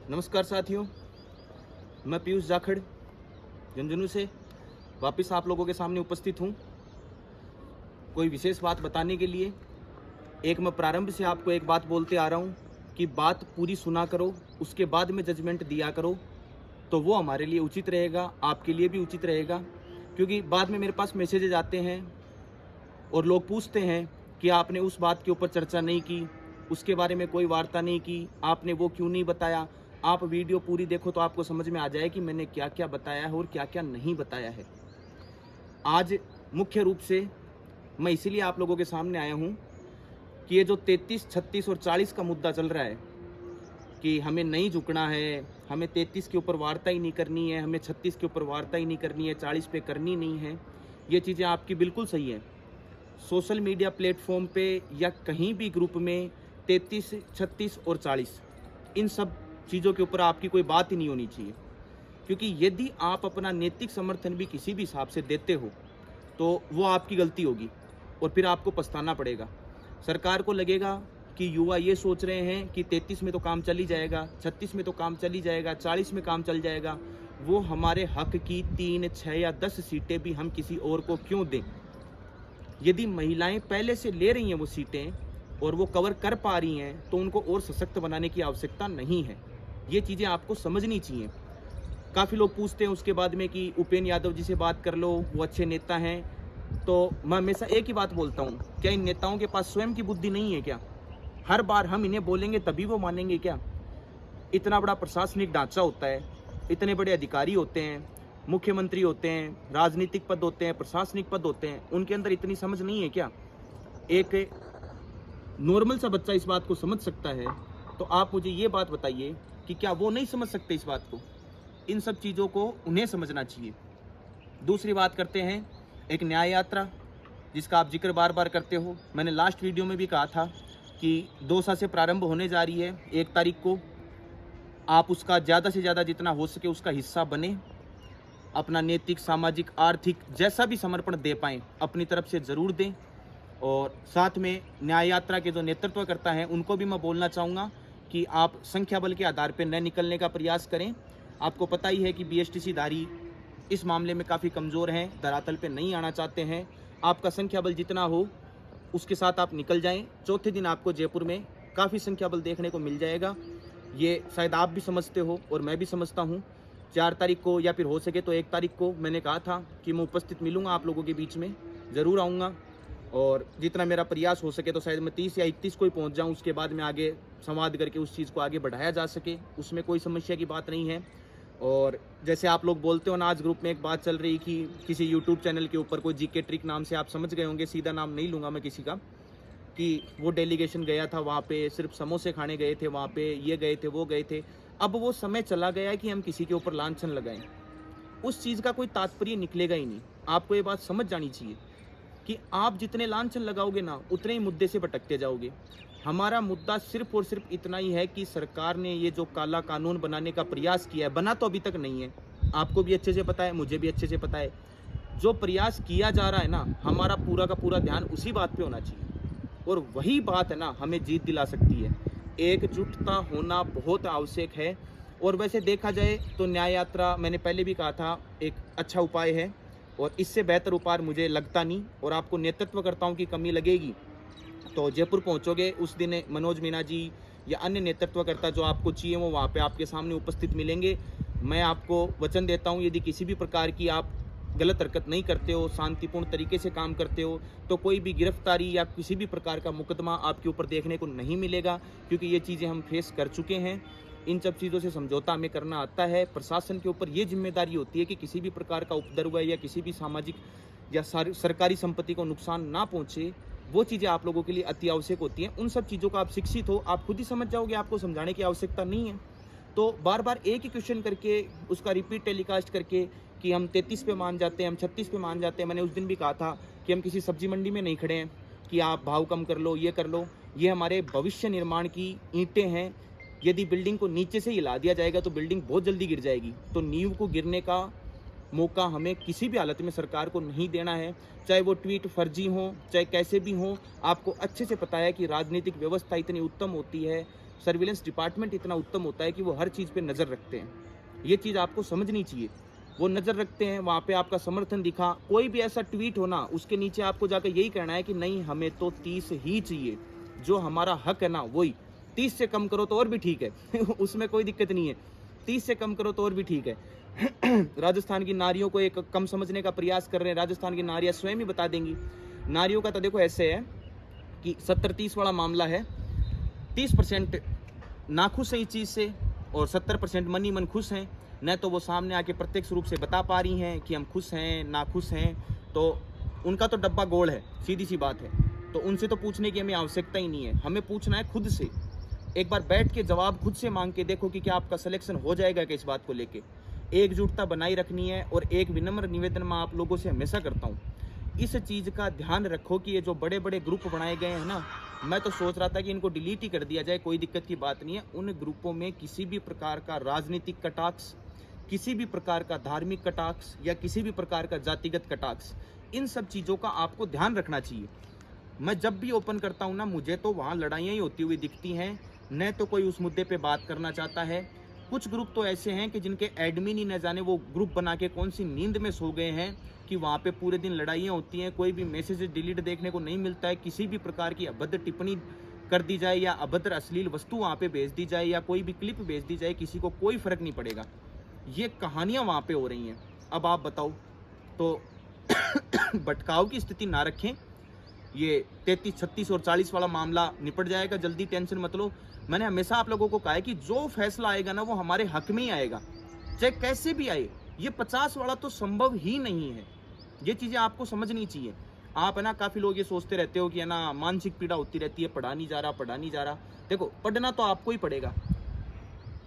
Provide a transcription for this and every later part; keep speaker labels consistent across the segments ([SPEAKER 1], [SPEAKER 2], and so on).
[SPEAKER 1] नमस्कार साथियों, मैं पीयूष जाखड़ झुंझुनू से वापस आप लोगों के सामने उपस्थित हूँ कोई विशेष बात बताने के लिए। एक मैं प्रारंभ से आपको एक बात बोलते आ रहा हूँ कि बात पूरी सुना करो, उसके बाद में जजमेंट दिया करो, तो वो हमारे लिए उचित रहेगा, आपके लिए भी उचित रहेगा। क्योंकि बाद में मेरे पास मैसेजेज आते हैं और लोग पूछते हैं कि आपने उस बात के ऊपर चर्चा नहीं की, उसके बारे में कोई वार्ता नहीं की, आपने वो क्यों नहीं बताया। आप वीडियो पूरी देखो तो आपको समझ में आ जाए कि मैंने क्या क्या बताया है और क्या क्या नहीं बताया है। आज मुख्य रूप से मैं इसीलिए आप लोगों के सामने आया हूँ कि ये जो 33, 36 और 40 का मुद्दा चल रहा है कि हमें नहीं झुकना है, हमें 33 के ऊपर वार्ता ही नहीं करनी है, हमें 36 के ऊपर वार्ता ही नहीं करनी है, 40 पे करनी नहीं है, ये चीज़ें आपकी बिल्कुल सही हैं। सोशल मीडिया प्लेटफॉर्म पे या कहीं भी ग्रुप में 33, 36 और 40 इन सब चीज़ों के ऊपर आपकी कोई बात ही नहीं होनी चाहिए। क्योंकि यदि आप अपना नैतिक समर्थन भी किसी भी हिसाब से देते हो तो वो आपकी गलती होगी और फिर आपको पछताना पड़ेगा। सरकार को लगेगा कि युवा ये सोच रहे हैं कि 33 में तो काम चल ही जाएगा, 36 में तो काम चल ही जाएगा, 40 में काम चल जाएगा। वो हमारे हक की 3, 6 या 10 सीटें भी हम किसी और को क्यों दें। यदि महिलाएं पहले से ले रही हैं वो सीटें और वो कवर कर पा रही हैं तो उनको और सशक्त बनाने की आवश्यकता नहीं है। ये चीज़ें आपको समझनी चाहिए। काफ़ी लोग पूछते हैं उसके बाद में कि उपेंद्र यादव जी से बात कर लो, वो अच्छे नेता हैं। तो मैं हमेशा एक ही बात बोलता हूँ, क्या इन नेताओं के पास स्वयं की बुद्धि नहीं है क्या? हर बार हम इन्हें बोलेंगे तभी वो मानेंगे क्या? इतना बड़ा प्रशासनिक ढांचा होता है, इतने बड़े अधिकारी होते हैं, मुख्यमंत्री होते हैं, राजनीतिक पद होते हैं, प्रशासनिक पद होते हैं, उनके अंदर इतनी समझ नहीं है क्या? एक नॉर्मल सा बच्चा इस बात को समझ सकता है, तो आप मुझे ये बात बताइए कि क्या वो नहीं समझ सकते इस बात को? इन सब चीज़ों को उन्हें समझना चाहिए। दूसरी बात करते हैं एक न्याय यात्रा जिसका आप जिक्र बार बार करते हो। मैंने लास्ट वीडियो में भी कहा था कि 2 से प्रारंभ होने जा रही है 1 तारीख को। आप उसका ज़्यादा से ज़्यादा जितना हो सके उसका हिस्सा बने, अपना नैतिक, सामाजिक, आर्थिक जैसा भी समर्पण दे पाएँ अपनी तरफ से ज़रूर दें। और साथ में न्याय यात्रा के जो नेतृत्व करता है उनको भी मैं बोलना चाहूँगा कि आप संख्या बल के आधार पर न निकलने का प्रयास करें। आपको पता ही है कि बीएसटीसी धारी इस मामले में काफ़ी कमज़ोर हैं, धरातल पे नहीं आना चाहते हैं। आपका संख्या बल जितना हो उसके साथ आप निकल जाएं। चौथे दिन आपको जयपुर में काफ़ी संख्या बल देखने को मिल जाएगा। ये शायद आप भी समझते हो और मैं भी समझता हूँ। 4 तारीख को या फिर हो सके तो 1 तारीख को मैंने कहा था कि मैं उपस्थित मिलूँगा आप लोगों के बीच में, ज़रूर आऊँगा। और जितना मेरा प्रयास हो सके तो शायद मैं 30 या 31 को ही पहुँच जाऊँ, उसके बाद में आगे संवाद करके उस चीज़ को आगे बढ़ाया जा सके, उसमें कोई समस्या की बात नहीं है। और जैसे आप लोग बोलते हो ना, आज ग्रुप में एक बात चल रही कि किसी यूट्यूब चैनल के ऊपर कोई जीके ट्रिक नाम से, आप समझ गए होंगे, सीधा नाम नहीं लूँगा मैं किसी का, कि वो डेलीगेशन गया था वहाँ पे, सिर्फ समोसे खाने गए थे वहाँ पे, ये गए थे वो गए थे। अब वो समय चला गया है कि हम किसी के ऊपर लांछन लगाएं, उस चीज़ का कोई तात्पर्य निकलेगा ही नहीं। आपको ये बात समझ जानी चाहिए कि आप जितने लांछन लगाओगे ना उतने ही मुद्दे से भटकते जाओगे। हमारा मुद्दा सिर्फ और सिर्फ इतना ही है कि सरकार ने ये जो काला कानून बनाने का प्रयास किया है, बना तो अभी तक नहीं है, आपको भी अच्छे से पता है, मुझे भी अच्छे से पता है। जो प्रयास किया जा रहा है ना, हमारा पूरा का पूरा ध्यान उसी बात पे होना चाहिए और वही बात है ना हमें जीत दिला सकती है। एकजुटता होना बहुत आवश्यक है। और वैसे देखा जाए तो न्याय यात्रा, मैंने पहले भी कहा था, एक अच्छा उपाय है और इससे बेहतर उपाय मुझे लगता नहीं। और आपको नेतृत्वकर्ताओं की कमी लगेगी तो जयपुर पहुंचोगे उस दिन मनोज मीणा जी या अन्य नेतृत्वकर्ता जो आपको चाहिए वो वहाँ पे आपके सामने उपस्थित मिलेंगे। मैं आपको वचन देता हूँ, यदि किसी भी प्रकार की आप गलत हरकत नहीं करते हो, शांतिपूर्ण तरीके से काम करते हो, तो कोई भी गिरफ्तारी या किसी भी प्रकार का मुकदमा आपके ऊपर देखने को नहीं मिलेगा। क्योंकि ये चीज़ें हम फेस कर चुके हैं। इन सब चीज़ों से समझौता हमें करना आता है। प्रशासन के ऊपर ये जिम्मेदारी होती है कि किसी भी प्रकार का उपद्रव या किसी भी सामाजिक या सरकारी संपत्ति को नुकसान ना पहुँचे। वो चीज़ें आप लोगों के लिए अति आवश्यक होती हैं। उन सब चीज़ों का आप शिक्षित हो, आप खुद ही समझ जाओगे, आपको समझाने की आवश्यकता नहीं है। तो बार बार एक ही क्वेश्चन करके उसका रिपीट टेलीकास्ट करके कि हम 33 पे मान जाते हैं, हम 36 पे मान जाते हैं। मैंने उस दिन भी कहा था कि हम किसी सब्जी मंडी में नहीं खड़े हैं कि आप भाव कम कर लो, ये कर लो। ये हमारे भविष्य निर्माण की ईंटें हैं। यदि बिल्डिंग को नीचे से हिला दिया जाएगा तो बिल्डिंग बहुत जल्दी गिर जाएगी। तो नींव को गिरने का मौका हमें किसी भी हालत में सरकार को नहीं देना है। चाहे वो ट्वीट फर्जी हो, चाहे कैसे भी हो, आपको अच्छे से पता है कि राजनीतिक व्यवस्था इतनी उत्तम होती है सर्विलेंस डिपार्टमेंट इतना उत्तम होता है कि वो हर चीज़ पे नज़र रखते हैं। ये चीज़ आपको समझनी चाहिए। वो नज़र रखते हैं, वहाँ पे आपका समर्थन दिखा, कोई भी ऐसा ट्वीट हो ना, उसके नीचे आपको जाकर यही कहना है कि नहीं, हमें तो 30 ही चाहिए, जो हमारा हक है ना वही। 30 से कम करो तो और भी ठीक है उसमें कोई दिक्कत नहीं है, 30 से कम करो तो और भी ठीक है राजस्थान की नारियों को एक कम समझने का प्रयास कर रहे हैं। राजस्थान की नारियाँ स्वयं ही बता देंगी। नारियों का तो देखो ऐसे है कि 70-30 वाला मामला है। 30% नाखुश है इस चीज़ से और 70% मन ही मन खुश हैं। न तो वो सामने आके प्रत्यक्ष रूप से बता पा रही हैं कि हम खुश हैं, नाखुश हैं, तो उनका तो डब्बा गोल है, सीधी सी बात है। तो उनसे तो पूछने की हमें आवश्यकता ही नहीं है, हमें पूछना है खुद से। एक बार बैठ के जवाब खुद से मांग के देखो कि क्या आपका सिलेक्शन हो जाएगा क्या इस बात को लेके। एकजुटता बनाई रखनी है। और एक विनम्र निवेदन मैं आप लोगों से हमेशा करता हूँ, इस चीज़ का ध्यान रखो कि ये जो बड़े बड़े ग्रुप बनाए गए हैं ना, मैं तो सोच रहा था कि इनको डिलीट ही कर दिया जाए, कोई दिक्कत की बात नहीं है। उन ग्रुपों में किसी भी प्रकार का राजनीतिक कटाक्ष, किसी भी प्रकार का धार्मिक कटाक्ष या किसी भी प्रकार का जातिगत कटाक्ष, इन सब चीज़ों का आपको ध्यान रखना चाहिए। मैं जब भी ओपन करता हूँ ना, मुझे तो वहाँ लड़ाइयाँ ही होती हुई दिखती हैं, न तो कोई उस मुद्दे पे बात करना चाहता है। कुछ ग्रुप तो ऐसे हैं कि जिनके एडमिन ही न जाने वो ग्रुप बना के कौन सी नींद में सो गए हैं कि वहाँ पे पूरे दिन लड़ाइयाँ होती हैं, कोई भी मैसेज डिलीट देखने को नहीं मिलता है, किसी भी प्रकार की अभद्र टिप्पणी कर दी जाए या अभद्र अश्लील वस्तु वहाँ पे भेज दी जाए या कोई भी क्लिप भेज दी जाए, किसी को कोई फर्क नहीं पड़ेगा। ये कहानियाँ वहाँ पे हो रही हैं। अब आप बताओ, तो भटकाव की स्थिति ना रखें। ये 33, 36 और 40 वाला मामला निपट जाएगा जल्दी, टेंशन मत लो। मैंने हमेशा आप लोगों को कहा है कि जो फैसला आएगा ना वो हमारे हक में ही आएगा, चाहे कैसे भी आए। ये 50 वाला तो संभव ही नहीं है। ये चीज़ें आपको समझनी चाहिए। आप है ना, काफ़ी लोग ये सोचते रहते हो कि है ना मानसिक पीड़ा होती रहती है, पढ़ा नहीं जा रहा। देखो, पढ़ना तो आपको ही पड़ेगा।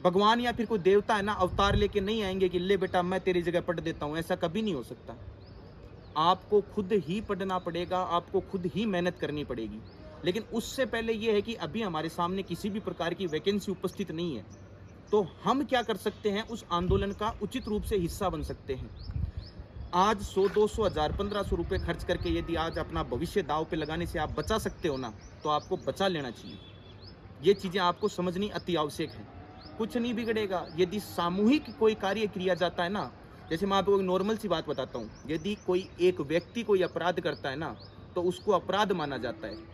[SPEAKER 1] भगवान या फिर कोई देवता है ना, अवतार लेके नहीं आएंगे कि ले बेटा मैं तेरी जगह पढ़ देता हूँ, ऐसा कभी नहीं हो सकता। आपको खुद ही पढ़ना पड़ेगा, आपको खुद ही मेहनत करनी पड़ेगी। लेकिन उससे पहले ये है कि अभी हमारे सामने किसी भी प्रकार की वैकेंसी उपस्थित नहीं है, तो हम क्या कर सकते हैं, उस आंदोलन का उचित रूप से हिस्सा बन सकते हैं। आज 100, 200, 1000, 1500 रुपये खर्च करके यदि आज अपना भविष्य दाव पे लगाने से आप बचा सकते हो ना, तो आपको बचा लेना चाहिए। ये चीज़ें आपको समझनी अति आवश्यक है। कुछ नहीं बिगड़ेगा यदि सामूहिक कोई कार्य किया जाता है ना। जैसे मैं आपको एक नॉर्मल सी बात बताता हूँ, यदि कोई एक व्यक्ति कोई अपराध करता है ना, तो उसको अपराध माना जाता है।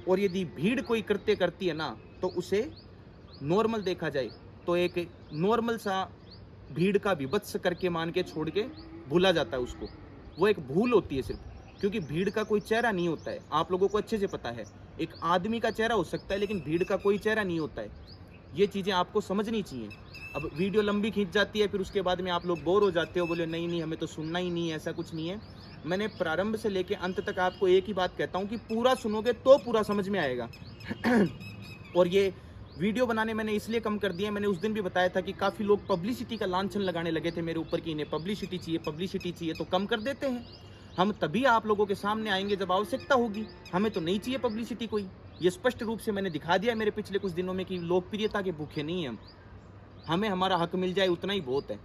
[SPEAKER 1] और यदि भीड़ कोई कृत्य करती है ना, तो उसे नॉर्मल देखा जाए तो एक नॉर्मल सा भीड़ का विभत्स करके मान के छोड़ के भूला जाता है उसको। वो एक भूल होती है सिर्फ, क्योंकि भीड़ का कोई चेहरा नहीं होता है। आप लोगों को अच्छे से पता है, एक आदमी का चेहरा हो सकता है लेकिन भीड़ का कोई चेहरा नहीं होता है। ये चीज़ें आपको समझनी चाहिए। अब वीडियो लंबी खींच जाती है, फिर उसके बाद में आप लोग बोर हो जाते हो, बोले नहीं नहीं हमें तो सुनना ही नहीं है, ऐसा कुछ नहीं है। मैंने प्रारंभ से लेके अंत तक आपको एक ही बात कहता हूँ कि पूरा सुनोगे तो पूरा समझ में आएगा और ये वीडियो बनाने मैंने इसलिए कम कर दिया, मैंने उस दिन भी बताया था कि काफ़ी लोग पब्लिसिटी का लांछन लगाने लगे थे मेरे ऊपर कि इन्हें पब्लिसिटी चाहिए, तो कम कर देते हैं। हम तभी आप लोगों के सामने आएंगे जब आवश्यकता होगी, हमें तो नहीं चाहिए पब्लिसिटी कोई। ये स्पष्ट रूप से मैंने दिखा दिया मेरे पिछले कुछ दिनों में कि लोकप्रियता के भूखे नहीं हैं हम। हमें हमारा हक मिल जाए उतना ही बहुत है।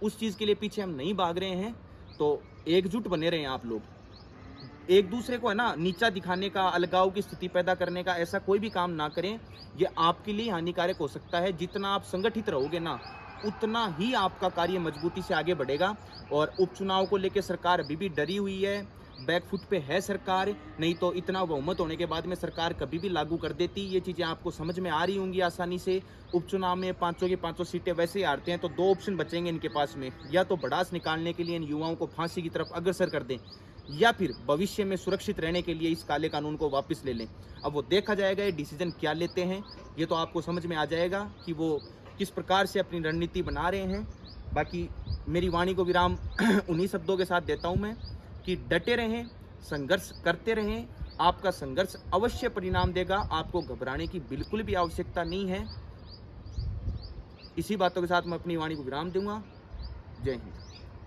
[SPEAKER 1] उस चीज़ के लिए पीछे हम नहीं भाग रहे हैं, तो एकजुट बने रहें आप लोग। एक दूसरे को है ना नीचा दिखाने का, अलगाव की स्थिति पैदा करने का ऐसा कोई भी काम ना करें। ये आपके लिए हानिकारक हो सकता है। जितना आप संगठित रहोगे ना, उतना ही आपका कार्य मजबूती से आगे बढ़ेगा। और उपचुनाव को लेकर सरकार अभी भी डरी हुई है, बैकफुट पे है सरकार। नहीं तो इतना बहुमत होने के बाद में सरकार कभी भी लागू कर देती। ये चीज़ें आपको समझ में आ रही होंगी आसानी से। उपचुनाव में 500 की 500 सीटें वैसे ही हारते हैं, तो दो ऑप्शन बचेंगे इनके पास में, या तो भड़ास निकालने के लिए इन युवाओं को फांसी की तरफ अग्रसर कर दें, या फिर भविष्य में सुरक्षित रहने के लिए इस काले कानून को वापस ले लें। अब वो देखा जाएगा ये डिसीजन क्या लेते हैं। ये तो आपको समझ में आ जाएगा कि वो किस प्रकार से अपनी रणनीति बना रहे हैं। बाकी मेरी वाणी को विराम उन्हीं शब्दों के साथ देता हूँ मैं कि डटे रहें, संघर्ष करते रहें। आपका संघर्ष अवश्य परिणाम देगा, आपको घबराने की बिल्कुल भी आवश्यकता नहीं है। इसी बातों के साथ मैं अपनी वाणी को विराम दूंगा। जय हिंद।